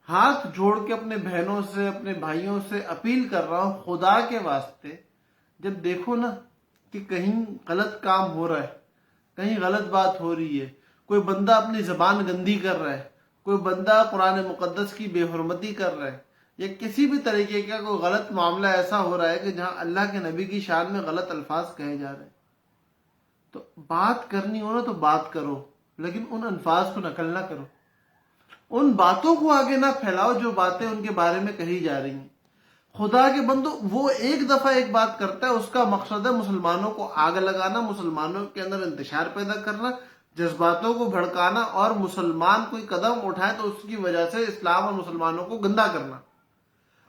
ہاتھ جوڑ کے اپنے بہنوں سے اپنے بھائیوں سے اپیل کر رہا ہوں، خدا کے واسطے جب دیکھو نا کہ کہیں غلط کام ہو رہا ہے، کہیں غلط بات ہو رہی ہے، کوئی بندہ اپنی زبان گندی کر رہا ہے، کوئی بندہ قرآن مقدس کی بے حرمتی کر رہا ہے، یا کسی بھی طریقے کا کوئی غلط معاملہ ایسا ہو رہا ہے کہ جہاں اللہ کے نبی کی شان میں غلط الفاظ کہے جا رہے ہیں، تو بات کرنی ہو نا تو بات کرو، لیکن ان الفاظ کو نقل نہ کرو، ان باتوں کو آگے نہ پھیلاؤ جو باتیں ان کے بارے میں کہی جا رہی ہیں۔ خدا کے بندو، وہ ایک دفعہ ایک بات کرتا ہے، اس کا مقصد ہے مسلمانوں کو آگ لگانا، مسلمانوں کے اندر انتشار پیدا کرنا، جذباتوں کو بھڑکانا، اور مسلمان کوئی قدم اٹھائے تو اس کی وجہ سے اسلام اور مسلمانوں کو گندا کرنا۔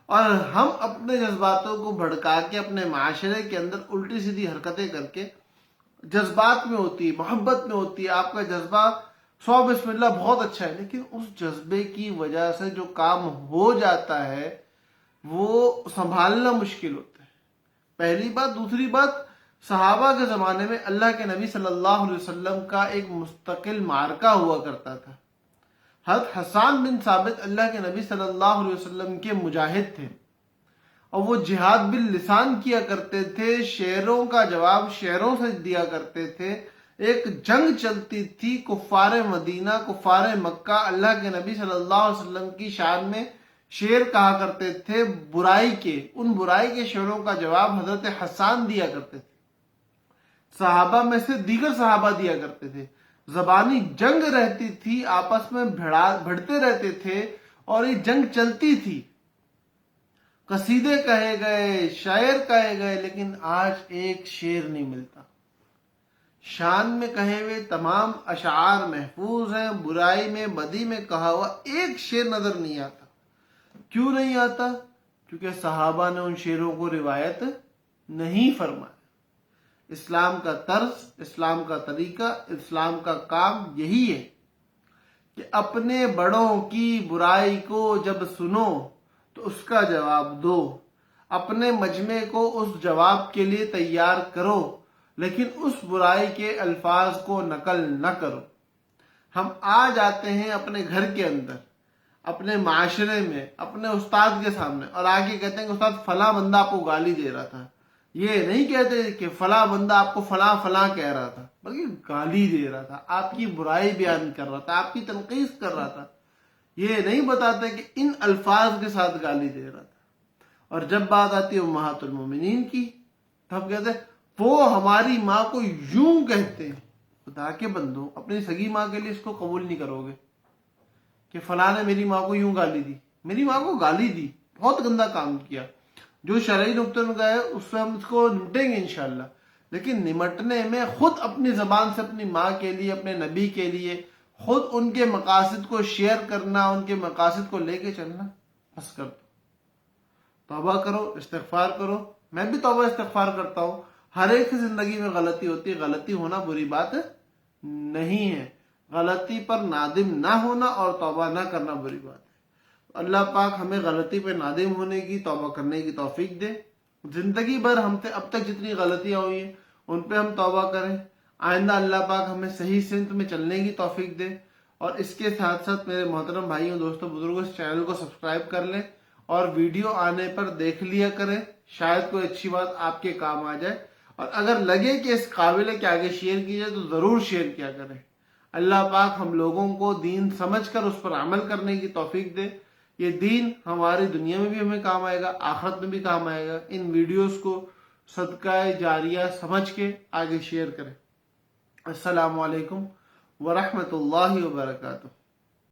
اور ہم اپنے جذباتوں کو بھڑکا کے اپنے معاشرے کے اندر الٹی سیدھی حرکتیں کر کے، جذبات میں ہوتی ہے، محبت میں ہوتی ہے، آپ کا جذبہ سو بسم اللہ بہت اچھا ہے، لیکن اس جذبے کی وجہ سے جو کام ہو جاتا ہے وہ سنبھالنا مشکل ہوتا ہے۔ پہلی بات۔ دوسری بات، صحابہ کے زمانے میں اللہ کے نبی صلی اللہ علیہ وسلم کا ایک مستقل معرکہ ہوا کرتا تھا۔ حضرت حسان بن ثابت اللہ کے نبی صلی اللہ علیہ وسلم کے مجاہد تھے، اور وہ جہاد باللسان کیا کرتے تھے، شعروں کا جواب شعروں سے دیا کرتے تھے۔ ایک جنگ چلتی تھی، کفار مدینہ کفار مکہ اللہ کے نبی صلی اللہ علیہ وسلم کی شان میں شعر کہا کرتے تھے برائی کے، ان برائی کے شعروں کا جواب حضرت حسان دیا کرتے تھے، صحابہ میں سے دیگر صحابہ دیا کرتے تھے۔ زبانی جنگ رہتی تھی، آپس میں بھڑتے رہتے تھے، اور یہ جنگ چلتی تھی، قصیدے کہے گئے، شاعر کہے گئے، لیکن آج ایک شعر نہیں ملتا۔ شان میں کہے ہوئے تمام اشعار محفوظ ہیں، برائی میں بدی میں کہا ہوا ایک شعر نظر نہیں آتا۔ کیوں نہیں آتا؟ کیونکہ صحابہ نے ان شعروں کو روایت نہیں فرمایا۔ اسلام کا طرز، اسلام کا طریقہ، اسلام کا کام یہی ہے کہ اپنے بڑوں کی برائی کو جب سنو تو اس کا جواب دو، اپنے مجمع کو اس جواب کے لیے تیار کرو، لیکن اس برائی کے الفاظ کو نقل نہ کرو۔ ہم آ جاتے ہیں اپنے گھر کے اندر، اپنے معاشرے میں، اپنے استاد کے سامنے، اور آگے کہتے ہیں کہ استاد فلاں بندہ آپ کو گالی دے رہا تھا۔ یہ نہیں کہتے کہ فلاں بندہ آپ کو فلاں فلاں کہہ رہا تھا، بلکہ گالی دے رہا تھا، آپ کی برائی بیان کر رہا تھا، آپ کی تنقید کر رہا تھا۔ یہ نہیں بتاتے کہ ان الفاظ کے ساتھ گالی دے رہا تھا۔ اور جب بات آتی ہے امہات المومنین کی، تو ہم کہتے ہیں وہ ہماری ماں کو یوں کہتے ہیں۔ خدا کے بندو، اپنی سگی ماں کے لیے اس کو قبول نہیں کرو گے کہ فلاں نے میری ماں کو یوں گالی دی۔ میری ماں کو گالی دی، بہت گندا کام کیا، جو شرعی نقطہ نگاہ ہے اس سے ہم اس کو نمٹیں گے انشاءاللہ، لیکن نمٹنے میں خود اپنی زبان سے اپنی ماں کے لیے، اپنے نبی کے لیے، خود ان کے مقاصد کو شیئر کرنا، ان کے مقاصد کو لے کے چلنا بس کر دو۔ توبہ کرو، استغفار کرو۔ میں بھی توبہ استغفار کرتا ہوں۔ ہر ایک کی زندگی میں غلطی ہوتی ہے، غلطی ہونا بری بات نہیں ہے، غلطی پر نادم نہ ہونا اور توبہ نہ کرنا بری بات ہے۔ اللہ پاک ہمیں غلطی پہ نادم ہونے کی، توبہ کرنے کی توفیق دے۔ زندگی بھر ہم سے اب تک جتنی غلطیاں ہوئی ہیں ان پہ ہم توبہ کریں۔ آئندہ اللہ پاک ہمیں صحیح سمت میں چلنے کی توفیق دے۔ اور اس کے ساتھ ساتھ میرے محترم بھائیوں، دوستوں، بزرگوں، اس چینل کو سبسکرائب کر لیں، اور ویڈیو آنے پر دیکھ لیا کریں، شاید کوئی اچھی بات آپ کے کام آ جائے، اور اگر لگے کہ اس قابل ہے کہ آگے شیئر کی جائے تو ضرور شیئر کیا کریں۔ اللہ پاک ہم لوگوں کو دین سمجھ کر اس پر عمل کرنے کی توفیق دے۔ یہ دین ہماری دنیا میں بھی ہمیں کام آئے گا، آخرت میں بھی کام آئے گا۔ ان ویڈیوز کو صدقہ جاریہ سمجھ کے آگے شیئر کریں۔ السلام علیکم ورحمۃ اللہ وبرکاتہ۔